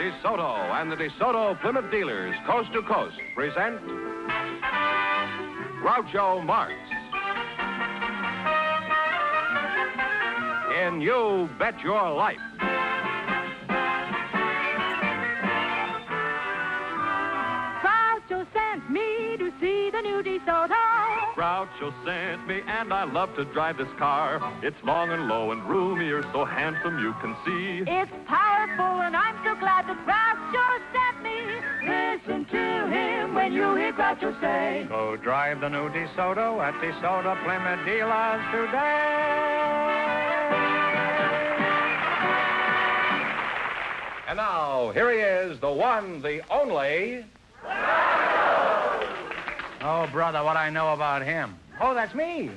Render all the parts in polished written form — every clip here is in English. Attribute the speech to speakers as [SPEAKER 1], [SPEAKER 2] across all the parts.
[SPEAKER 1] DeSoto and the DeSoto Plymouth dealers, coast to coast, present Groucho Marx in You Bet Your Life.
[SPEAKER 2] Groucho sent me to see the new DeSoto.
[SPEAKER 3] Groucho sent me, and I love to drive this car. It's long and low and roomier, so handsome you can see.
[SPEAKER 2] It's powerful, and I'm so glad that Groucho sent me. Listen to him when you hear Groucho say,
[SPEAKER 4] Go drive the new DeSoto at DeSoto Plymouth dealers today.
[SPEAKER 1] And now, here he is, the one, the only...
[SPEAKER 4] Oh, brother, what I know about him. Oh, that's me.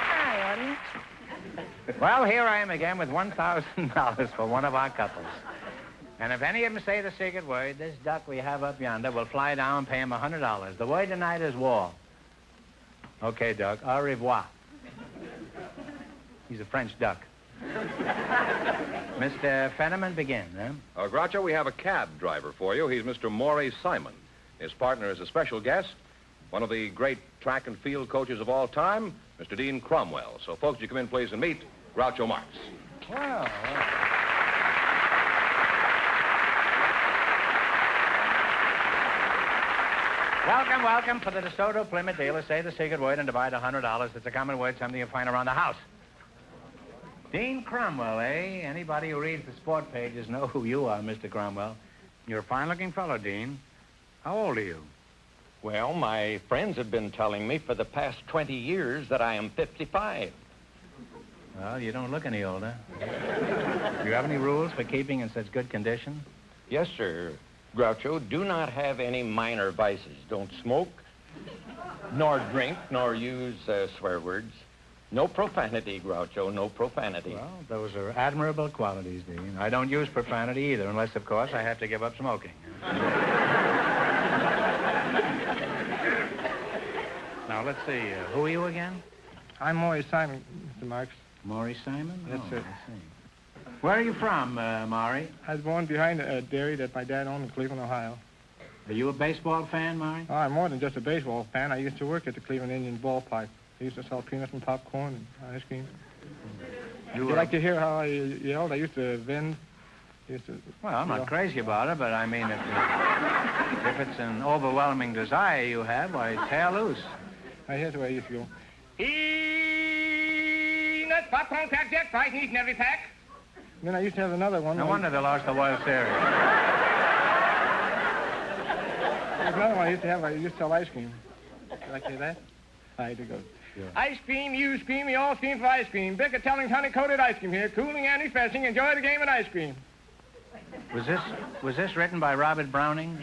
[SPEAKER 4] Hi, audience. Well, here I am again with $1,000 for one of our couples. And if any of them say the secret word, this duck we have up yonder will fly down and pay him $100. The word tonight is war. Okay, Duck, au revoir. He's a French duck. Mr. Fenneman, begin, huh?
[SPEAKER 1] Groucho, we have a cab driver for you. He's Mr. Maury Simon. His partner is a special guest, one of the great track and field coaches of all time, Mr. Dean Cromwell. So, folks, you come in, please, and meet Groucho Marx.
[SPEAKER 4] Well. Welcome, welcome. For the DeSoto Plymouth dealer, say the secret word and divide $100. It's a common word, something you find around the house. Dean Cromwell, eh? Anybody who reads the sport pages know who you are, Mr. Cromwell. You're a fine-looking fellow, Dean. How old are you?
[SPEAKER 5] Well, my friends have been telling me for the past 20 years that I am 55.
[SPEAKER 4] Well, you don't look any older. Do you have any rules for keeping in such good condition?
[SPEAKER 5] Yes, sir. Groucho, do not have any minor vices. Don't smoke, nor drink, nor use swear words. No profanity, Groucho, no profanity.
[SPEAKER 4] Well, those are admirable qualities, Dean. I don't use profanity either, unless, of course, I have to give up smoking. Now, let's see. Who are you again?
[SPEAKER 6] I'm Maury Simon, Mr. Marx.
[SPEAKER 4] Maury Simon?
[SPEAKER 6] That's it.
[SPEAKER 4] I see. Where are you from, Maury?
[SPEAKER 6] I was born behind a dairy that my dad owned in Cleveland, Ohio.
[SPEAKER 4] Are you a baseball fan, Maury?
[SPEAKER 6] Oh, I'm more than just a baseball fan. I used to work at the Cleveland Indian ballpark. I used to sell peanuts and popcorn and ice cream. Would you like to hear how I yelled? I used to vend.
[SPEAKER 4] Well, I'm not crazy about it, but I mean, if it's an overwhelming desire you have, why, tear loose.
[SPEAKER 6] Here's the way I used to go.
[SPEAKER 7] Peanuts, popcorn, crackjack, fries, and each and every pack.
[SPEAKER 6] Then I used to have another one.
[SPEAKER 4] No wonder they lost the World Series.
[SPEAKER 6] There's another one I used to have. I used to sell ice cream. Would you like to hear that? I had to go.
[SPEAKER 4] Sure.
[SPEAKER 7] Ice cream, you scream, we all scream for ice cream. Bicker telling honey-coated ice cream here. Cooling and refreshing. Enjoy the game and ice cream.
[SPEAKER 4] Was this written by Robert Browning?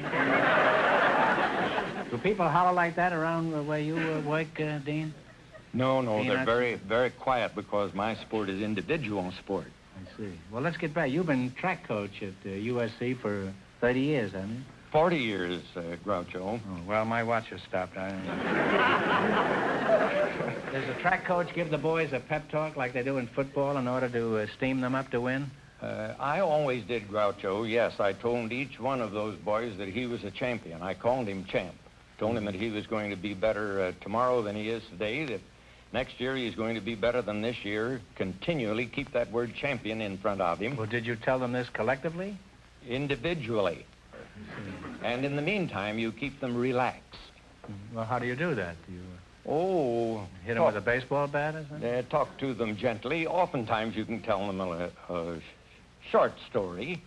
[SPEAKER 4] Do people holler like that around where you work, Dean?
[SPEAKER 5] No,
[SPEAKER 4] Peanuts?
[SPEAKER 5] they're very, very quiet because my sport is individual sport.
[SPEAKER 4] I see. Well, let's get back. You've been track coach at USC for 30 years, haven't you?
[SPEAKER 5] 40 years, Groucho.
[SPEAKER 4] Oh, well, my watch has stopped. Does a track coach give the boys a pep talk like they do in football in order to steam them up to win?
[SPEAKER 5] I always did, Groucho. Yes, I told each one of those boys that he was a champion. I called him champ. Told him that he was going to be better tomorrow than he is today, that next year he's going to be better than this year. Continually keep that word champion in front of him.
[SPEAKER 4] Well, did you tell them this collectively?
[SPEAKER 5] Individually. And in the meantime, you keep them relaxed.
[SPEAKER 4] Well, how do you do that? Do you hit them
[SPEAKER 5] talk,
[SPEAKER 4] with a baseball bat or something?
[SPEAKER 5] Talk to them gently. Oftentimes you can tell them a short story.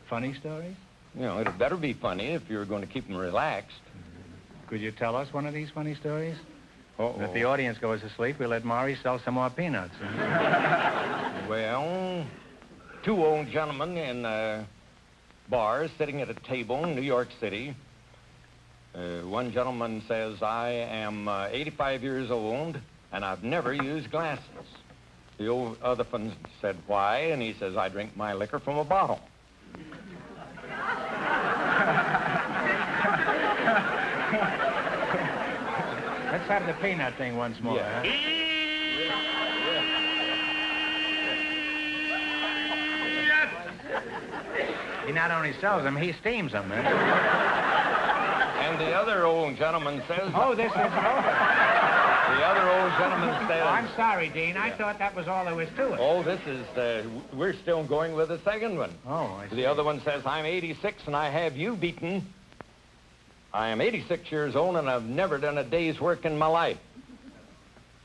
[SPEAKER 4] Funny stories?
[SPEAKER 5] You know, it better be funny if you're going to keep them relaxed.
[SPEAKER 4] Could you tell us one of these funny stories?
[SPEAKER 5] Uh-oh.
[SPEAKER 4] If the audience goes to sleep, we'll let Maury sell some more peanuts.
[SPEAKER 5] Well, two old gentlemen in a bar sitting at a table in New York City. One gentleman says, I am 85 years old, and I've never used glasses. The other one said, why? And he says, I drink my liquor from a bottle.
[SPEAKER 4] Let's have the peanut thing once more.
[SPEAKER 5] Yeah.
[SPEAKER 4] Huh? He not only sells them, he steams them. Huh?
[SPEAKER 5] And the other old gentleman says...
[SPEAKER 4] Oh, this isn't over.
[SPEAKER 5] The other old gentleman says...
[SPEAKER 4] Oh, I'm sorry, Dean. I thought that was all there was to it.
[SPEAKER 5] Oh, this is... we're still going with the second one.
[SPEAKER 4] Oh, I see.
[SPEAKER 5] The other one says, I'm 86 and I have you beaten. I am 86 years old and I've never done a day's work in my life.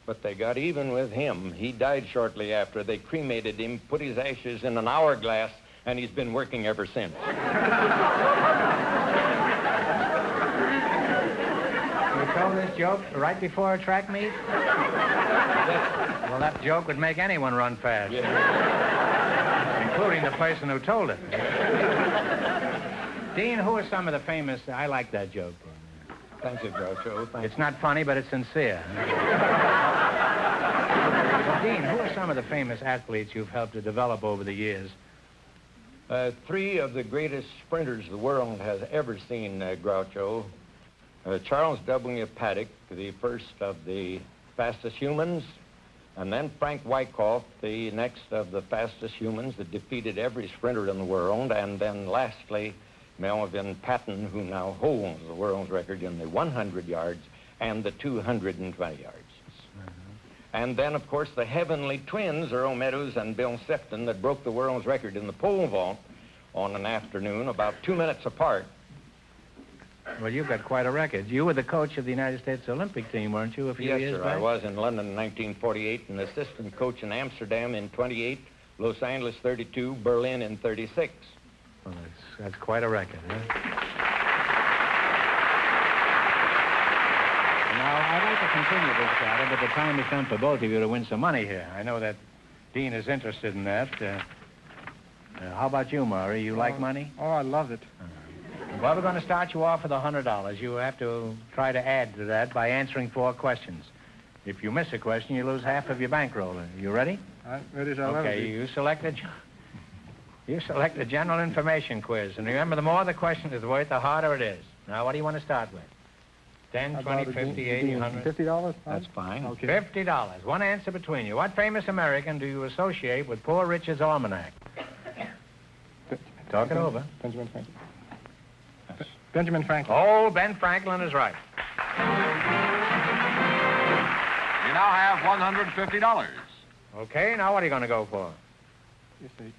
[SPEAKER 5] But they got even with him. He died shortly after. They cremated him, put his ashes in an hourglass, and he's been working ever since.
[SPEAKER 4] You told this joke right before a track meet? Well, that joke would make anyone run fast.
[SPEAKER 5] Yeah.
[SPEAKER 4] Including the person who told it. Dean, who are some of the famous... I like that joke.
[SPEAKER 5] Thank you, Groucho.
[SPEAKER 4] It's not funny, but it's sincere. Well, Dean, who are some of the famous athletes you've helped to develop over the years?
[SPEAKER 5] Three of the greatest sprinters the world has ever seen, Groucho. Charles W. Paddock, the first of the fastest humans, and then Frank Wyckoff, the next of the fastest humans that defeated every sprinter in the world, and then lastly, Melvin Patton, who now holds the world's record in the 100 yards and the 220 yards. And then, of course, the heavenly twins, Earl Meadows and Bill Sefton, that broke the world's record in the pole vault on an afternoon about 2 minutes apart.
[SPEAKER 4] Well, you've got quite a record. You were the coach of the United States Olympic team, weren't you, a few years
[SPEAKER 5] back?
[SPEAKER 4] back?
[SPEAKER 5] I was in London in 1948, and assistant coach in Amsterdam in 28, Los Angeles 32, Berlin in 36.
[SPEAKER 4] Well, that's quite a record, huh? Now, I'd like to continue this battle, but the time has come for both of you to win some money here. I know that Dean is interested in that. How about you, Maury? You like money?
[SPEAKER 6] Oh, I love it.
[SPEAKER 4] Well, we're going to start you off with $100. You have to try to add to that by answering 4 questions. If you miss a question, you lose half of your bankroll. You ready?
[SPEAKER 6] I'm ready as I'll ever
[SPEAKER 4] Okay,
[SPEAKER 6] be.
[SPEAKER 4] you select the general information quiz. And remember, the more the question is worth, the harder it is. Now, what do you want to start with? 10, 20, 50, 80, 100?
[SPEAKER 6] $50?
[SPEAKER 5] That's fine.
[SPEAKER 6] Okay.
[SPEAKER 4] $50. One answer between you. What famous American do you associate with Poor Richard's Almanac? Talk it over.
[SPEAKER 6] Benjamin Franklin. Benjamin Franklin.
[SPEAKER 4] Oh, Ben Franklin is right.
[SPEAKER 8] You now have $150.
[SPEAKER 4] Okay, now what are you going to go for?
[SPEAKER 6] You see,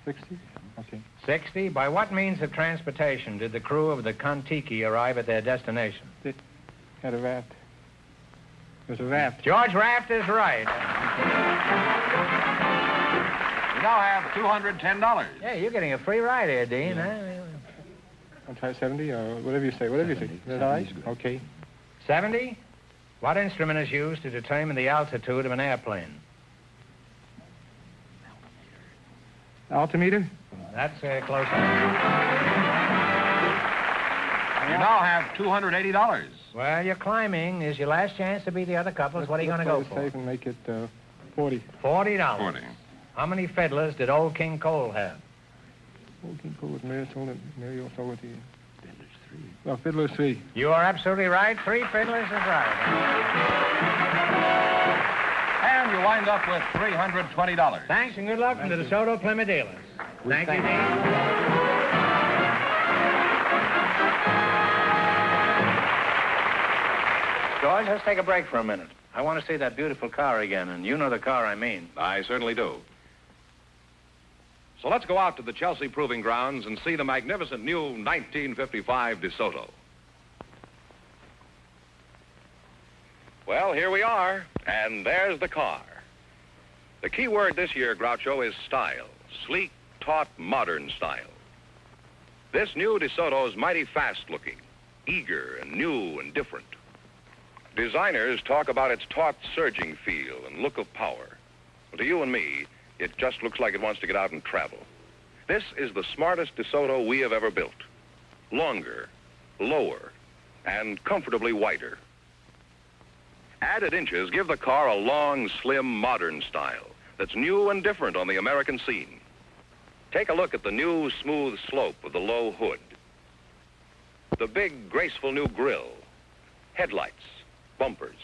[SPEAKER 6] 60? Okay.
[SPEAKER 4] 60. By what means of transportation did the crew of the Kon-Tiki arrive at their destination?
[SPEAKER 6] Had a raft. There's a raft.
[SPEAKER 4] George Raft is right.
[SPEAKER 8] You now have $210.
[SPEAKER 4] Yeah, you're getting a free ride here, Dean.
[SPEAKER 6] Yeah.
[SPEAKER 4] Huh?
[SPEAKER 6] I'll try 70 or whatever you say. Whatever you say. Is that all right? Okay.
[SPEAKER 4] 70. What instrument is used to determine the altitude of an airplane?
[SPEAKER 6] Altimeter?
[SPEAKER 4] That's close.
[SPEAKER 8] You now have $280.
[SPEAKER 4] Well, your climbing is your last chance to beat the other couples. What are you going to go for?
[SPEAKER 6] Safe and make it 40.
[SPEAKER 4] $40.
[SPEAKER 8] 40.
[SPEAKER 4] How many fiddlers did Old King Cole have?
[SPEAKER 6] Old King Cole with Mary also with the... Fiddler's 3. Well, Fiddler's 3.
[SPEAKER 4] You are absolutely right. 3 fiddlers is right.
[SPEAKER 8] And you wind up with $320.
[SPEAKER 4] Thanks and good luck from the DeSoto Plymouth dealers. Thank you, Dean. George, let's take a break for a minute. I want to see that beautiful car again, and you know the car I mean.
[SPEAKER 1] I certainly do. So let's go out to the Chelsea Proving Grounds and see the magnificent new 1955 DeSoto. Well, here we are, and there's the car. The key word this year, Groucho, is style. Sleek, taut, modern style. This new DeSoto is mighty fast-looking, eager and new and different. Designers talk about its taut, surging feel and look of power. Well, to you and me, it just looks like it wants to get out and travel. This is the smartest DeSoto we have ever built. Longer, lower, and comfortably wider. Added inches give the car a long, slim, modern style that's new and different on the American scene. Take a look at the new, smooth slope of the low hood. The big, graceful new grille. headlights, bumpers.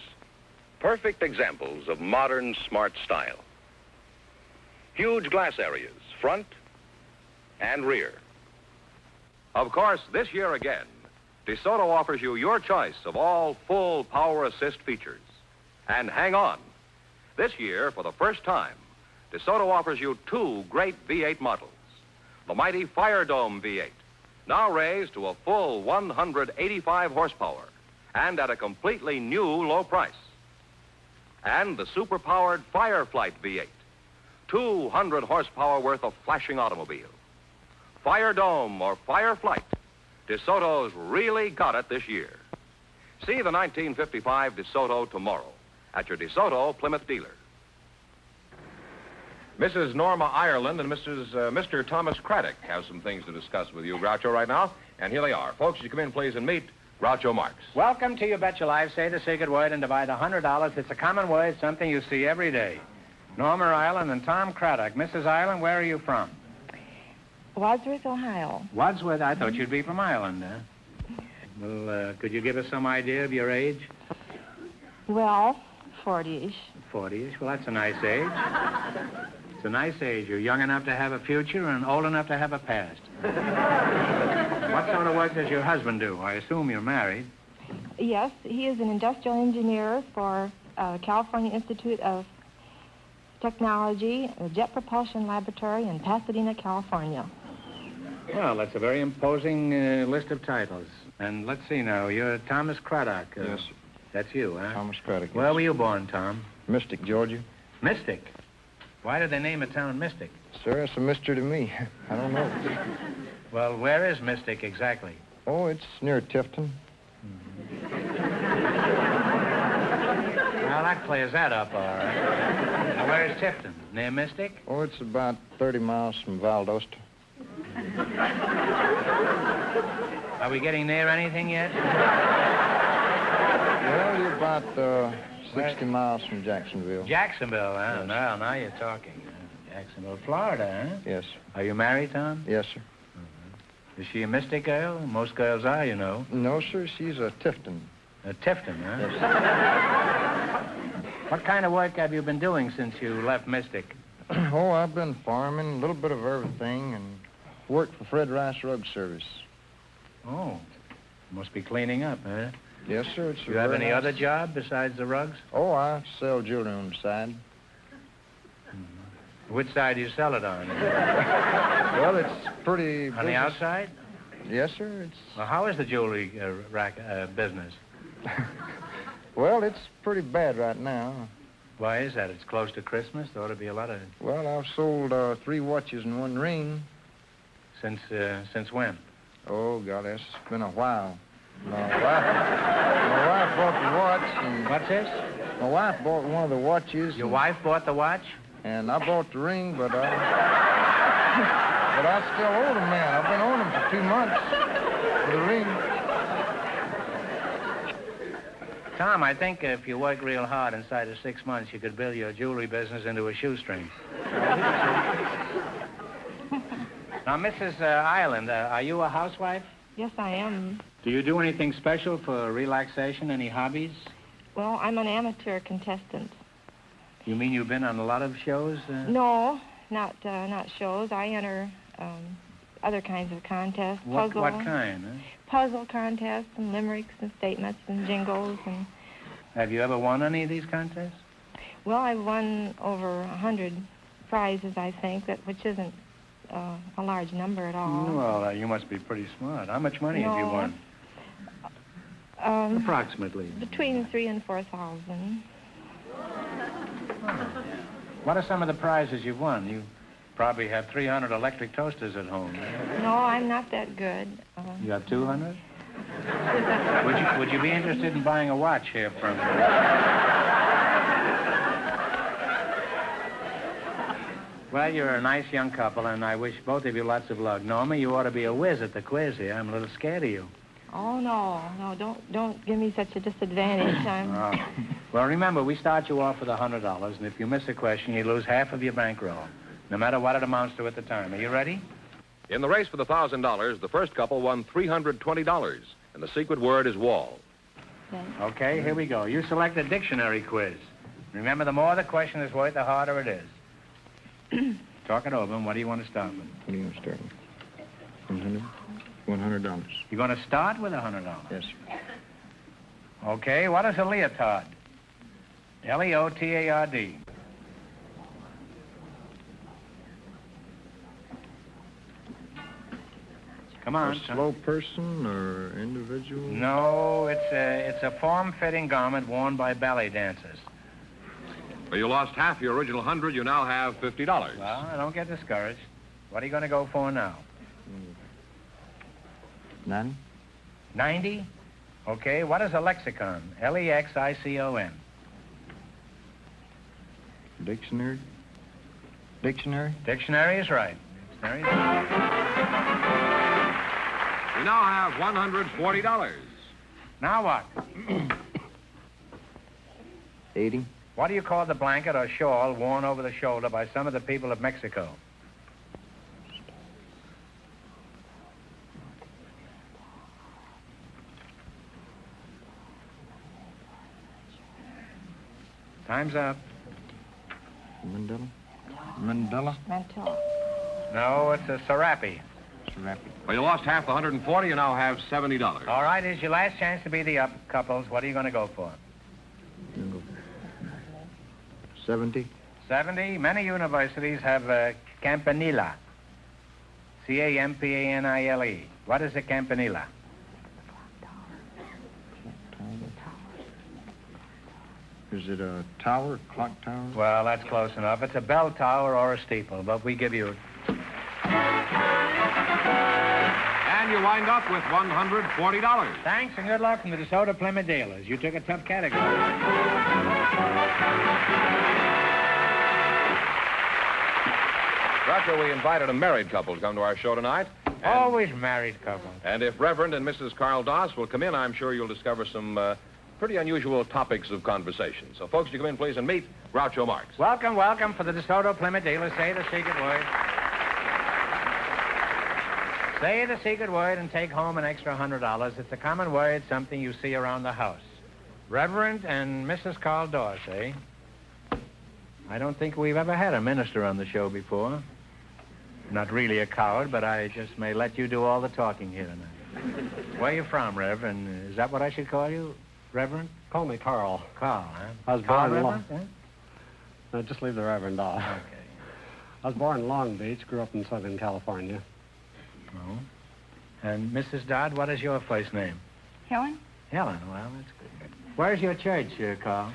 [SPEAKER 1] Perfect examples of modern smart style. Huge glass areas, front and rear. Of course, this year again, DeSoto offers you your choice of all full power assist features. And hang on. This year, for the first time, DeSoto offers you two great V8 models. The mighty Fire Dome V8, now raised to a full 185 horsepower and at a completely new low price. And the super-powered Fireflight V8, 200 horsepower worth of flashing automobile. Fire Dome or Fireflight, DeSoto's really got it this year. See the 1955 DeSoto tomorrow at your DeSoto Plymouth dealer. Mrs. Norma Ireland and Mr. Thomas Craddock have some things to discuss with you, Groucho, right now. And here they are. Folks, you come in, please, and meet Groucho Marx.
[SPEAKER 4] Welcome to You Bet Your Life. Say the secret word and divide $100. It's a common word, something you see every day. Norma Ireland and Tom Craddock. Mrs. Ireland, where are you from?
[SPEAKER 9] Wadsworth, Ohio.
[SPEAKER 4] Wadsworth? I thought you'd be from Ireland, huh? Well, could you give us some idea of your age?
[SPEAKER 9] Well, 40-ish.
[SPEAKER 4] 40-ish? Well, that's a nice age. It's a nice age. You're young enough to have a future and old enough to have a past. What sort of work does your husband do? I assume you're married.
[SPEAKER 9] Yes, he is an industrial engineer for California Institute of Technology, a jet propulsion laboratory in Pasadena, California.
[SPEAKER 4] Well, that's a very imposing list of titles. And let's see now, you're Thomas Craddock.
[SPEAKER 6] Yes, sir.
[SPEAKER 4] That's you, huh?
[SPEAKER 6] Thomas Craddock.
[SPEAKER 4] Where were you born, Tom?
[SPEAKER 6] Mystic, Georgia.
[SPEAKER 4] Mystic? Why did they name a town Mystic?
[SPEAKER 6] Sir, it's a mystery to me. I don't know.
[SPEAKER 4] Well, where is Mystic exactly?
[SPEAKER 6] Oh, it's near Tifton.
[SPEAKER 4] Well, that clears that up, all right. Now, where is Tifton? Near Mystic?
[SPEAKER 6] Oh, it's about 30 miles from Valdosta.
[SPEAKER 4] Are we getting near anything yet?
[SPEAKER 6] Well, you're about 60 miles from Jacksonville.
[SPEAKER 4] Jacksonville, huh?
[SPEAKER 6] Yes.
[SPEAKER 4] Well, now you're talking. Jacksonville, Florida, huh?
[SPEAKER 6] Yes, sir.
[SPEAKER 4] Are you married, Tom?
[SPEAKER 6] Yes, sir.
[SPEAKER 4] Is she a Mystic girl? Most girls are, you know.
[SPEAKER 6] No, sir, she's a Tifton.
[SPEAKER 4] A Tifton, huh?
[SPEAKER 6] Yes, sir.
[SPEAKER 4] What kind of work have you been doing since you left Mystic?
[SPEAKER 6] Oh, I've been farming, a little bit of everything, and worked for Fred Rice Rug Service.
[SPEAKER 4] Oh, must be cleaning up, huh?
[SPEAKER 6] Yes, sir. It's
[SPEAKER 4] You have
[SPEAKER 6] very
[SPEAKER 4] any
[SPEAKER 6] nice.
[SPEAKER 4] other job besides the rugs?
[SPEAKER 6] Oh, I sell jewelry on the side.
[SPEAKER 4] Which side do you sell it on?
[SPEAKER 6] Well, it's pretty...
[SPEAKER 4] On the outside?
[SPEAKER 6] Yes, sir. It's...
[SPEAKER 4] Well, how is the jewelry business?
[SPEAKER 6] Well, it's pretty bad right now.
[SPEAKER 4] Why is that? It's close to Christmas. There ought to be a lot of...
[SPEAKER 6] Well, I've sold 3 watches and 1 ring.
[SPEAKER 4] Since when?
[SPEAKER 6] Oh, God, that's been a while. My wife bought the watch, and...
[SPEAKER 4] What's this?
[SPEAKER 6] My wife bought one of the watches.
[SPEAKER 4] Your wife bought the watch?
[SPEAKER 6] And I bought the ring, but I still owe the man. I've been owing him for 2 months for the ring.
[SPEAKER 4] Tom, I think if you work real hard inside of 6 months, you could build your jewelry business into a shoestring. Now, Mrs. Ireland, are you a housewife?
[SPEAKER 9] Yes, I am.
[SPEAKER 4] Do you do anything special for relaxation? Any hobbies?
[SPEAKER 9] Well, I'm an amateur contestant.
[SPEAKER 4] You mean you've been on a lot of shows?
[SPEAKER 9] No, not shows. I enter other kinds of contests.
[SPEAKER 4] What kind? Huh?
[SPEAKER 9] Puzzle contests and limericks and statements and jingles and...
[SPEAKER 4] Have you ever won any of these contests?
[SPEAKER 9] Well, I've won over 100 prizes, I think, which isn't a large number at all.
[SPEAKER 4] Well, you must be pretty smart. How much money have you won? Approximately.
[SPEAKER 9] Between 3,000 and 4,000.
[SPEAKER 4] What are some of the prizes you've won? You probably have 300 electric toasters at home.
[SPEAKER 9] No, I'm not that good.
[SPEAKER 4] You got 200? Would you be interested in buying a watch here from... Well, you're a nice young couple, and I wish both of you lots of luck. Norma, you ought to be a whiz at the quiz here. I'm a little scared of you.
[SPEAKER 9] Oh, no, don't give me such a disadvantage.
[SPEAKER 4] Well, remember, we start you off with $100, and if you miss a question, you lose half of your bankroll, no matter what it amounts to at the time. Are you ready?
[SPEAKER 1] In the race for the $1,000, the first couple won $320, and the secret word is wall.
[SPEAKER 4] Okay, here we go. You select the dictionary quiz. Remember, the more the question is worth, the harder it is. Talk it over, and what do you want to start with?
[SPEAKER 6] What do you want to start with? $100.
[SPEAKER 4] You're going to start with $100?
[SPEAKER 6] Yes.
[SPEAKER 4] Okay, what is a leotard? Leotard. Come on.
[SPEAKER 6] A slow person or individual?
[SPEAKER 4] No, it's a form-fitting garment worn by ballet dancers.
[SPEAKER 1] Well, you lost half your original 100. You now have $50.
[SPEAKER 4] Well, don't get discouraged. What are you going to go for now?
[SPEAKER 6] None.
[SPEAKER 4] 90? Okay, what is a lexicon? Lexicon.
[SPEAKER 6] Dictionary? Dictionary?
[SPEAKER 4] Dictionary is right. Dictionary is right.
[SPEAKER 1] You now have $140.
[SPEAKER 4] Now what?
[SPEAKER 6] 80.
[SPEAKER 4] What do you call the blanket or shawl worn over the shoulder by some of the people of Mexico? Time's up.
[SPEAKER 6] Mandela? Mandela?
[SPEAKER 9] Mental.
[SPEAKER 4] No, it's a serape.
[SPEAKER 6] Serape.
[SPEAKER 1] Well, you lost half the 140. You now have $70.
[SPEAKER 4] All right, it's your last chance to be the up couples. What are you going to go for?
[SPEAKER 6] 70.
[SPEAKER 4] 70. Many universities have campanile. Campanile. What is a campanile?
[SPEAKER 6] Is it a tower, clock tower?
[SPEAKER 4] Well, that's close enough. It's a bell tower or a steeple, but we give you...
[SPEAKER 1] And you wind up with $140.
[SPEAKER 4] Thanks and good luck from the DeSoto Plymouth dealers. You took a tough category.
[SPEAKER 1] Groucho, we invited a married couple to come to our show tonight.
[SPEAKER 4] Always married couples.
[SPEAKER 1] And if Reverend and Mrs. Carl Doss will come in, I'm sure you'll discover some pretty unusual topics of conversation. So, folks, you come in, please, and meet Groucho Marx.
[SPEAKER 4] Welcome, welcome for the DeSoto Plymouth dealers. Say the secret word. Say the secret word and take home an extra $100. It's a common word, something you see around the house. Reverend and Mrs. Carl Doss, eh? I don't think we've ever had a minister on the show before. Not really a coward, but I just may let you do all the talking here tonight. Where you from, Reverend? Is that what I should call you, Reverend?
[SPEAKER 10] Call me Carl.
[SPEAKER 4] Carl, huh?
[SPEAKER 10] I was
[SPEAKER 4] Carl
[SPEAKER 10] born in
[SPEAKER 4] Reverend?
[SPEAKER 10] No, just leave the Reverend off.
[SPEAKER 4] Okay.
[SPEAKER 10] I was born in Long Beach, grew up in Southern California.
[SPEAKER 4] Oh. And Mrs. Dodd, what is your first name?
[SPEAKER 9] Helen?
[SPEAKER 4] Helen. Well, that's good. Where's your church, Carl?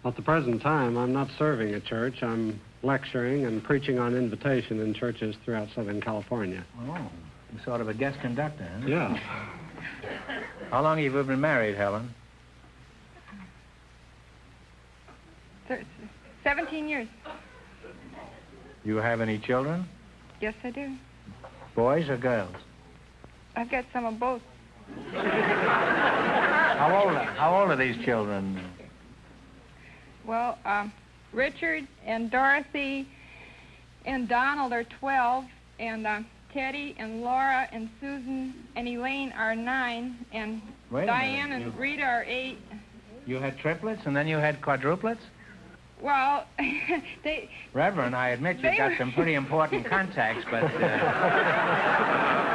[SPEAKER 10] At the present time, I'm not serving a church. I'm lecturing and preaching on invitation in churches throughout Southern California.
[SPEAKER 4] Oh, you're sort of a guest conductor, huh?
[SPEAKER 10] Yeah.
[SPEAKER 4] How long have you been married, Helen?
[SPEAKER 9] 17 years.
[SPEAKER 4] You have any children?
[SPEAKER 9] Yes, I do.
[SPEAKER 4] Boys or girls?
[SPEAKER 9] I've got some of both.
[SPEAKER 4] How old are these children?
[SPEAKER 9] Well, Richard and Dorothy and Donald are 12, and Teddy and Laura and Susan and Elaine are 9, and Diane and Rita are 8.
[SPEAKER 4] You had triplets and then you had quadruplets?
[SPEAKER 9] Well,
[SPEAKER 4] Reverend, I admit you've got some pretty important contacts, but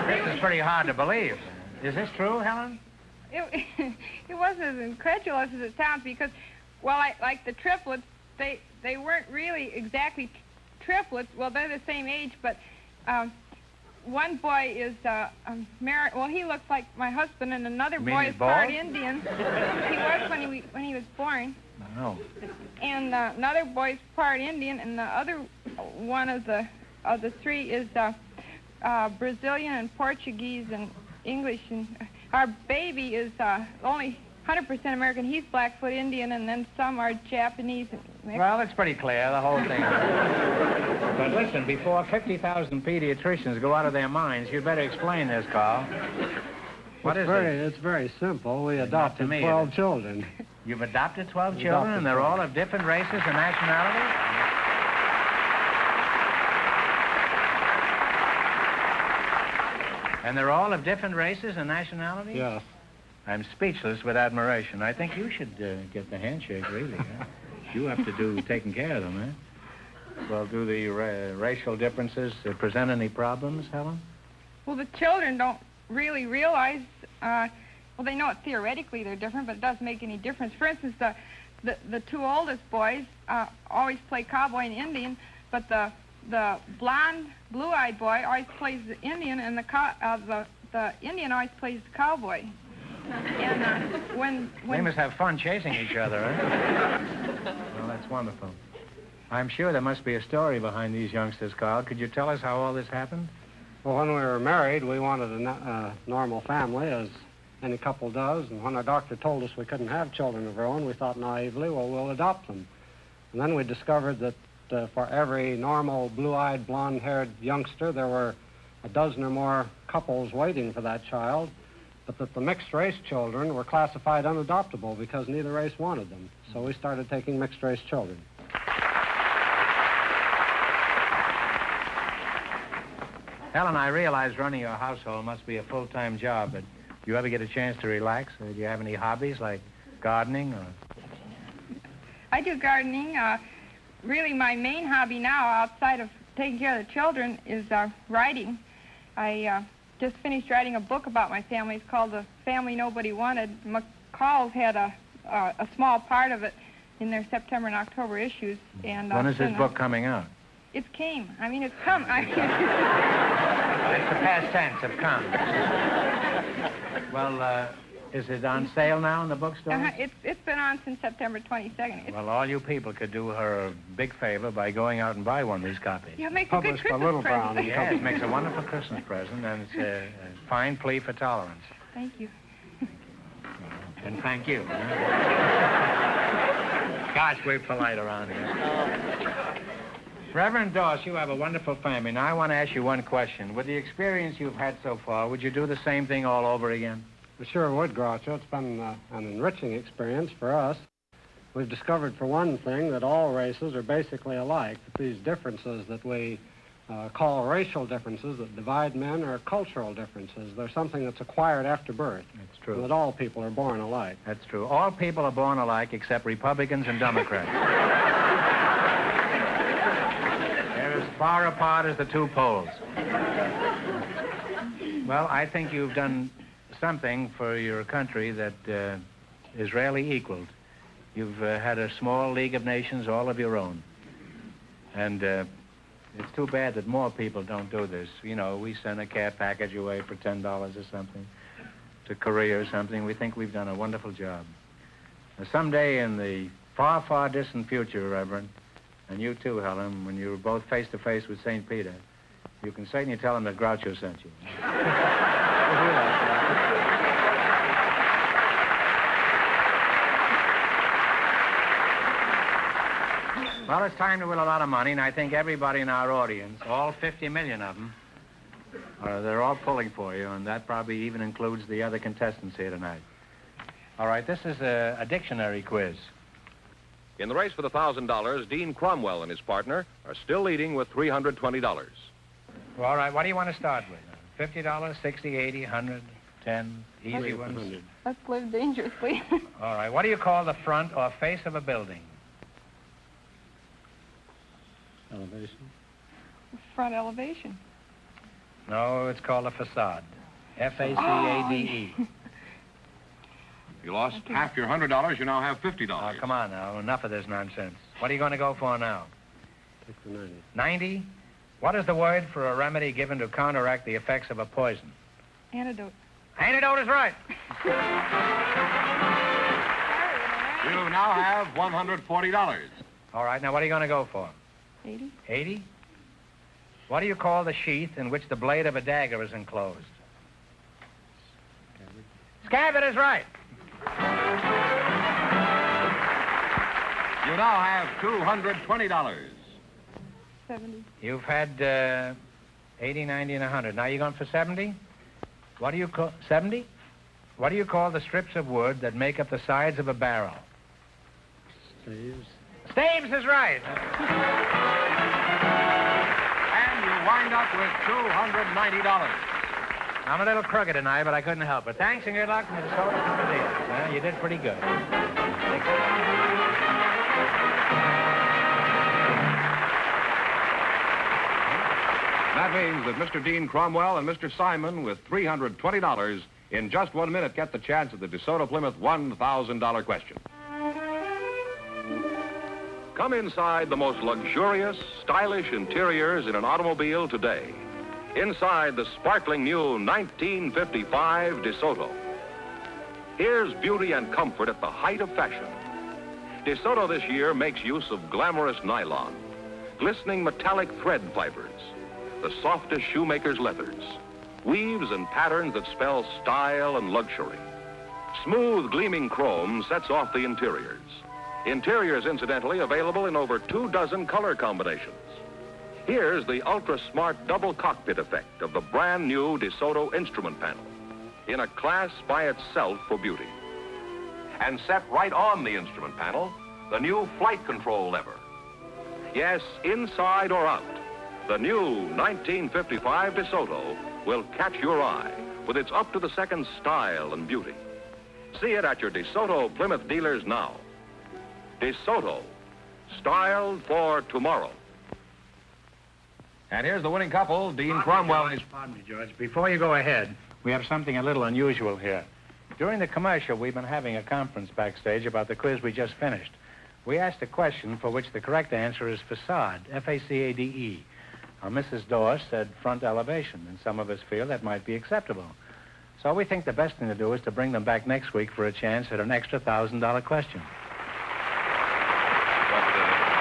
[SPEAKER 4] this is pretty hard to believe. Is this true, Helen?
[SPEAKER 9] It wasn't as incredulous as it sounds because, well, like the triplets, they weren't really exactly triplets. Well, they're the same age, but one boy is married. Well, he looks like my husband, and another boy is part Indian. He was when he was born.
[SPEAKER 4] No.
[SPEAKER 9] And another boy's part Indian, and the other one of the three is Brazilian and Portuguese and English. And our baby is only 100% American. He's Blackfoot Indian, and then some are Japanese. And
[SPEAKER 4] well, it's pretty clear, the whole thing. But listen, before 50,000 pediatricians go out of their minds, you'd better explain this, Carl. What is it?
[SPEAKER 10] It's very simple. We adopted 12 children.
[SPEAKER 4] You've adopted 12 children, and they're all of different races and nationalities? And they're all of different races and nationalities?
[SPEAKER 10] Yes.
[SPEAKER 4] I'm speechless with admiration. I think you should get the handshake, really. Huh? You have to do taking care of them, eh? Well, do the racial differences present any problems, Helen?
[SPEAKER 9] Well, the children don't really realize, well, they know it theoretically they're different, but it doesn't make any difference. For instance, the two oldest boys always play cowboy and Indian, but the blonde, blue-eyed boy always plays the Indian, and the Indian always plays the cowboy. And when
[SPEAKER 4] they must have fun chasing each other, eh? Well, that's wonderful. I'm sure there must be a story behind these youngsters, Carl. Could you tell us how all this happened?
[SPEAKER 10] Well, when we were married, we wanted a normal family, as any couple does. And when our doctor told us we couldn't have children of our own, we thought naively, well, we'll adopt them. And then we discovered that for every normal, blue-eyed, blonde-haired youngster, there were a dozen or more couples waiting for that child, but that the mixed-race children were classified unadoptable because neither race wanted them. So we started taking mixed-race children.
[SPEAKER 4] Helen, I realize running your household must be a full-time job, but do you ever get a chance to relax? Or do you have any hobbies like gardening? Or...
[SPEAKER 9] I do gardening. Really, my main hobby now, outside of taking care of the children, is writing. I just finished writing a book about my family. It's called The Family Nobody Wanted. McCall's had a small part of it in their September and October issues. And
[SPEAKER 4] when is this book coming out?
[SPEAKER 9] It came. I mean, it's come.
[SPEAKER 4] It's the past tense of come. Well, is it on sale now in the bookstore?
[SPEAKER 9] It's been on since September 22nd.
[SPEAKER 4] Well, all you people could do her a big favor by going out and buy one of these copies.
[SPEAKER 9] Yeah, it makes a good Christmas present.
[SPEAKER 4] Yeah, it makes a wonderful Christmas present, and it's a fine plea for tolerance.
[SPEAKER 9] Thank you.
[SPEAKER 4] And thank you. Gosh, we're polite around here. Reverend Doss, you have a wonderful family. Now, I want to ask you one question. With the experience you've had so far, would you do the same thing all over again?
[SPEAKER 10] We sure would, Groucho. It's been an enriching experience for us. We've discovered, for one thing, that all races are basically alike. That these differences that we call racial differences that divide men are cultural differences. They're something that's acquired after birth.
[SPEAKER 4] That's true.
[SPEAKER 10] And that all people are born alike.
[SPEAKER 4] That's true. All people are born alike except Republicans and Democrats. They're as far apart as the two poles. Well, I think you've done something for your country that is rarely equaled. You've had a small League of Nations all of your own. And it's too bad that more people don't do this. You know, we send a care package away for $10 or something to Korea or something. We think we've done a wonderful job. Now, someday in the far, far distant future, Reverend, and you too, Helen, when you're both face-to-face with St. Peter, you can certainly tell him that Groucho sent you. Well, it's time to win a lot of money, and I think everybody in our audience, all 50 million of them, they're all pulling for you, and that probably even includes the other contestants here tonight. All right, this is a dictionary quiz.
[SPEAKER 1] In the race for the $1,000, Dean Cromwell and his partner are still leading with $320.
[SPEAKER 4] Well, all right, what do you want to start with? $50, $60, $80, $100, $10, easy ones?
[SPEAKER 9] Let's live dangerously.
[SPEAKER 4] All right, what do you call the front or face of a building?
[SPEAKER 10] Elevation.
[SPEAKER 9] Front elevation.
[SPEAKER 4] No, it's called a facade. F-A-C-A-D-E.
[SPEAKER 8] You lost half your $100, you now have $50.
[SPEAKER 4] Oh, come on now, enough of this nonsense. What are you going to go for now?
[SPEAKER 10] 90.
[SPEAKER 4] 90? What is the word for a remedy given to counteract the effects of a poison?
[SPEAKER 9] Antidote.
[SPEAKER 4] Antidote is right.
[SPEAKER 8] You now have $140.
[SPEAKER 4] All right, now what are you going to go for?
[SPEAKER 9] 80.
[SPEAKER 4] 80? What do you call the sheath in which the blade of a dagger is enclosed? Scabbard is right.
[SPEAKER 8] You now have $220.
[SPEAKER 9] 70.
[SPEAKER 4] You've had 80, 90, and 100. Now you're going for 70? What do you call... 70? What do you call the strips of wood that make up the sides of a barrel?
[SPEAKER 10] Staves.
[SPEAKER 4] Staves is right.
[SPEAKER 8] And you wind up with $290.
[SPEAKER 4] I'm a little crooked tonight, but I couldn't help it. Thanks and good luck from the DeSoto Plymouth Dealers. Well, you did pretty good.
[SPEAKER 1] That means that Mr. Dean Cromwell and Mr. Simon, with $320, in just 1 minute get the chance at the DeSoto Plymouth $1,000 question. Come inside the most luxurious, stylish interiors in an automobile today. Inside the sparkling new 1955 DeSoto. Here's beauty and comfort at the height of fashion. DeSoto this year makes use of glamorous nylon, glistening metallic thread fibers, the softest shoemaker's leathers, weaves and patterns that spell style and luxury. Smooth, gleaming chrome sets off the interiors. Interiors, incidentally, available in over 24 color combinations. Here's the ultra-smart double cockpit effect of the brand new DeSoto instrument panel, in a class by itself for beauty. And set right on the instrument panel, the new flight control lever. Yes, inside or out, the new 1955 DeSoto will catch your eye with its up-to-the-second style and beauty. See it at your DeSoto Plymouth dealers now. DeSoto, styled for tomorrow. And here's the winning couple, Dean Cromwell.
[SPEAKER 4] Pardon me, George. Before you go ahead, we have something a little unusual here. During the commercial, we've been having a conference backstage about the quiz we just finished. We asked a question for which the correct answer is facade, F-A-C-A-D-E. Now, Mrs. Dorr said front elevation, and some of us feel that might be acceptable. So we think the best thing to do is to bring them back next week for a chance at an extra $1,000 question.
[SPEAKER 1] But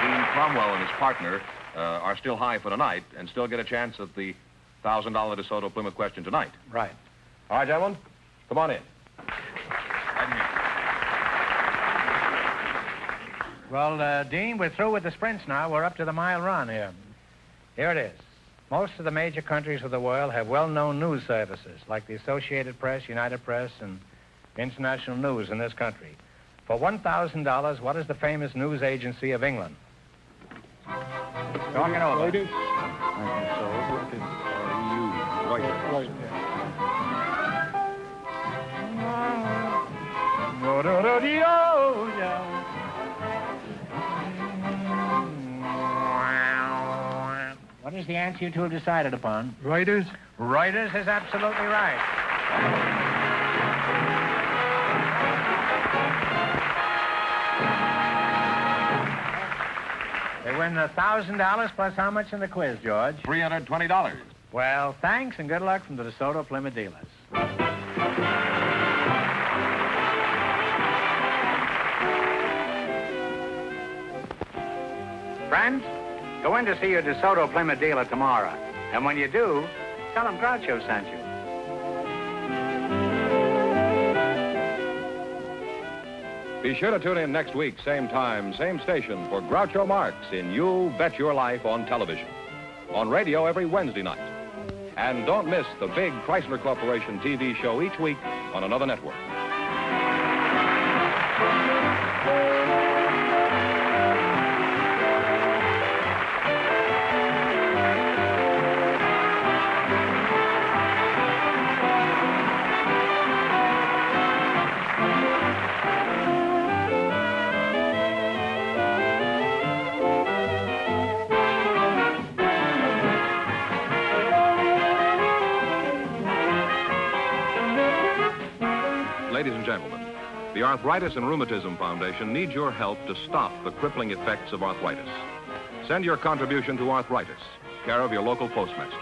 [SPEAKER 1] Dean Cromwell and his partner are still high for tonight and still get a chance at the $1,000 DeSoto Plymouth question tonight.
[SPEAKER 4] Right.
[SPEAKER 1] All right, gentlemen, come on in.
[SPEAKER 4] Well, Dean, we're through with the sprints now. We're up to the mile run here. Here it is. Most of the major countries of the world have well-known news services, like the Associated Press, United Press, and International News in this country. For $1,000, what is the famous news agency of England? Talking over.
[SPEAKER 6] Reuters.
[SPEAKER 4] What is the answer you two have decided upon?
[SPEAKER 6] Reuters.
[SPEAKER 4] Reuters is absolutely right. They win $1,000 plus how much in the quiz, George?
[SPEAKER 1] $320.
[SPEAKER 4] Well, thanks and good luck from the DeSoto Plymouth dealers. Friends, go in to see your DeSoto Plymouth dealer tomorrow. And when you do, tell him Groucho sent you.
[SPEAKER 1] Be sure to tune in next week, same time, same station, for Groucho Marx in You Bet Your Life on television. On radio every Wednesday night. And don't miss the big Chrysler Corporation TV show each week on another network. Ladies and gentlemen, the Arthritis and Rheumatism Foundation needs your help to stop the crippling effects of arthritis. Send your contribution to Arthritis, care of your local postmaster.